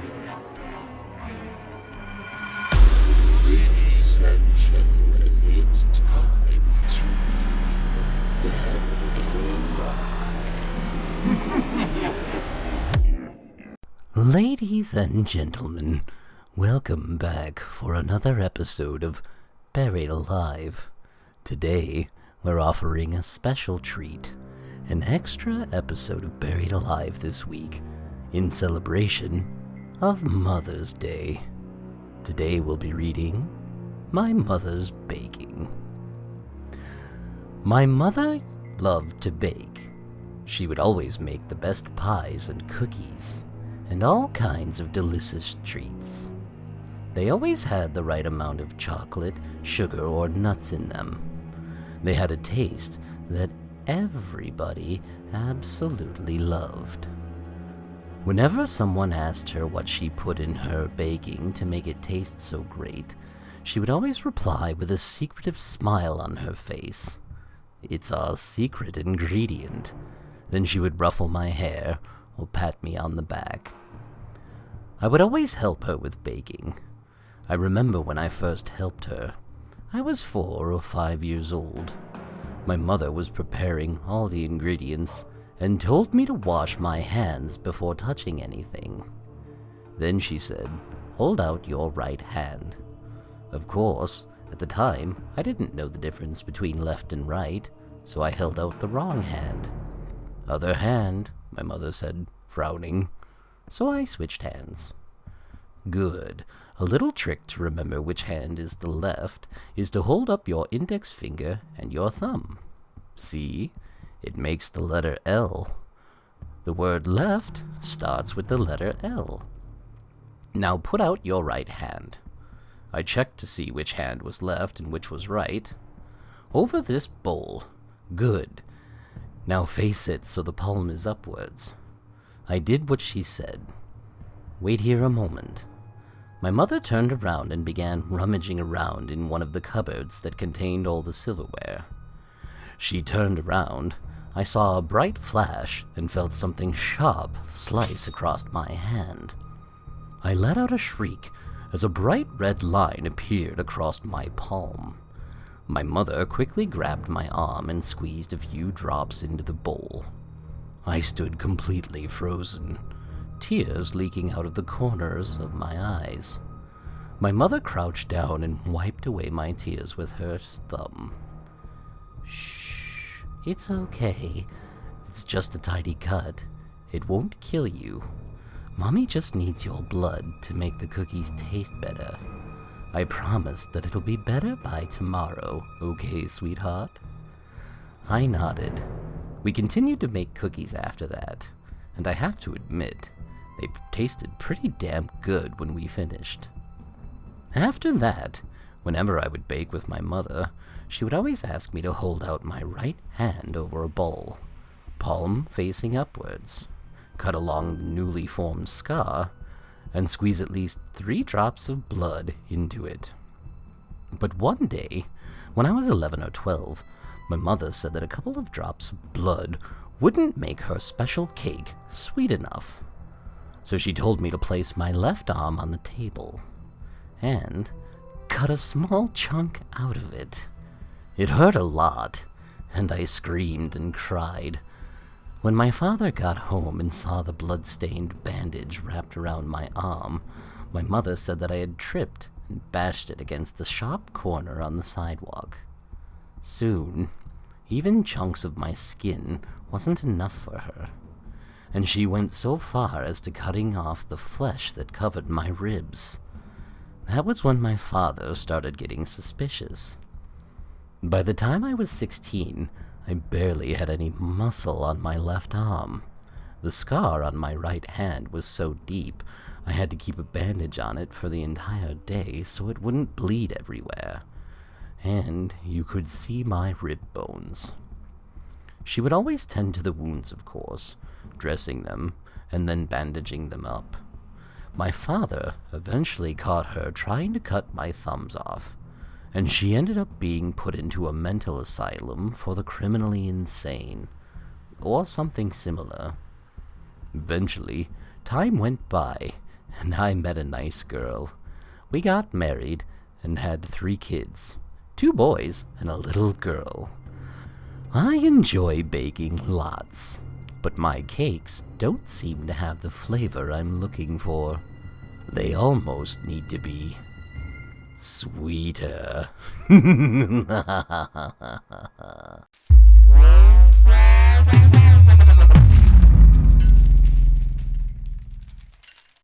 Ladies and gentlemen, it's time to be buried alive. Ladies and gentlemen, welcome back for another episode of Buried Alive. Today, we're offering a special treat, an extra episode of Buried Alive this week, in celebration of Mother's Day. Today we'll be reading My Mother's Baking. My mother loved to bake. She would always make the best pies and cookies, and all kinds of delicious treats. They always had the right amount of chocolate, sugar, or nuts in them. They had a taste that everybody absolutely loved. Whenever someone asked her what she put in her baking to make it taste so great, she would always reply with a secretive smile on her face. "It's our secret ingredient." Then she would ruffle my hair or pat me on the back. I would always help her with baking. I remember when I first helped her. I was 4 or 5 years old. My mother was preparing all the ingredients and told me to wash my hands before touching anything. Then she said, "Hold out your right hand." Of course, at the time, I didn't know the difference between left and right, so I held out the wrong hand. "Other hand," my mother said, frowning. So I switched hands. Good. A little trick to remember which hand is the left is to hold up your index finger and your thumb. See? It makes the letter L. The word left starts with the letter L. Now put out your right hand. I checked to see which hand was left and which was right. Over this bowl. Good. Now face it so the palm is upwards. I did what she said. Wait here a moment. My mother turned around and began rummaging around in one of the cupboards that contained all the silverware. She turned around. I saw a bright flash and felt something sharp slice across my hand. I let out a shriek as a bright red line appeared across my palm. My mother quickly grabbed my arm and squeezed a few drops into the bowl. I stood completely frozen, tears leaking out of the corners of my eyes. My mother crouched down and wiped away my tears with her thumb. "Shh. It's okay. It's just a tiny cut. It won't kill you. Mommy just needs your blood to make the cookies taste better. I promise that it'll be better by tomorrow, okay, sweetheart?" I nodded. We continued to make cookies after that, and I have to admit, they tasted pretty damn good when we finished. After that, whenever I would bake with my mother, she would always ask me to hold out my right hand over a bowl, palm facing upwards, cut along the newly formed scar, and squeeze at least 3 drops of blood into it. But one day, when I was 11 or 12, my mother said that a couple of drops of blood wouldn't make her special cake sweet enough. So she told me to place my left arm on the table and cut a small chunk out of it. It hurt a lot, and I screamed and cried. When my father got home and saw the blood-stained bandage wrapped around my arm, my mother said that I had tripped and bashed it against the sharp corner on the sidewalk. Soon, even chunks of my skin wasn't enough for her, and she went so far as to cutting off the flesh that covered my ribs. That was when my father started getting suspicious. By the time I was 16, I barely had any muscle on my left arm. The scar on my right hand was so deep, I had to keep a bandage on it for the entire day so it wouldn't bleed everywhere. And you could see my rib bones. She would always tend to the wounds, of course, dressing them and then bandaging them up. My father eventually caught her trying to cut my thumbs off, and she ended up being put into a mental asylum for the criminally insane, or something similar. Eventually, time went by, and I met a nice girl. We got married and had 3 kids, 2 boys and a little girl. I enjoy baking lots, but my cakes don't seem to have the flavor I'm looking for. They almost need to be sweeter.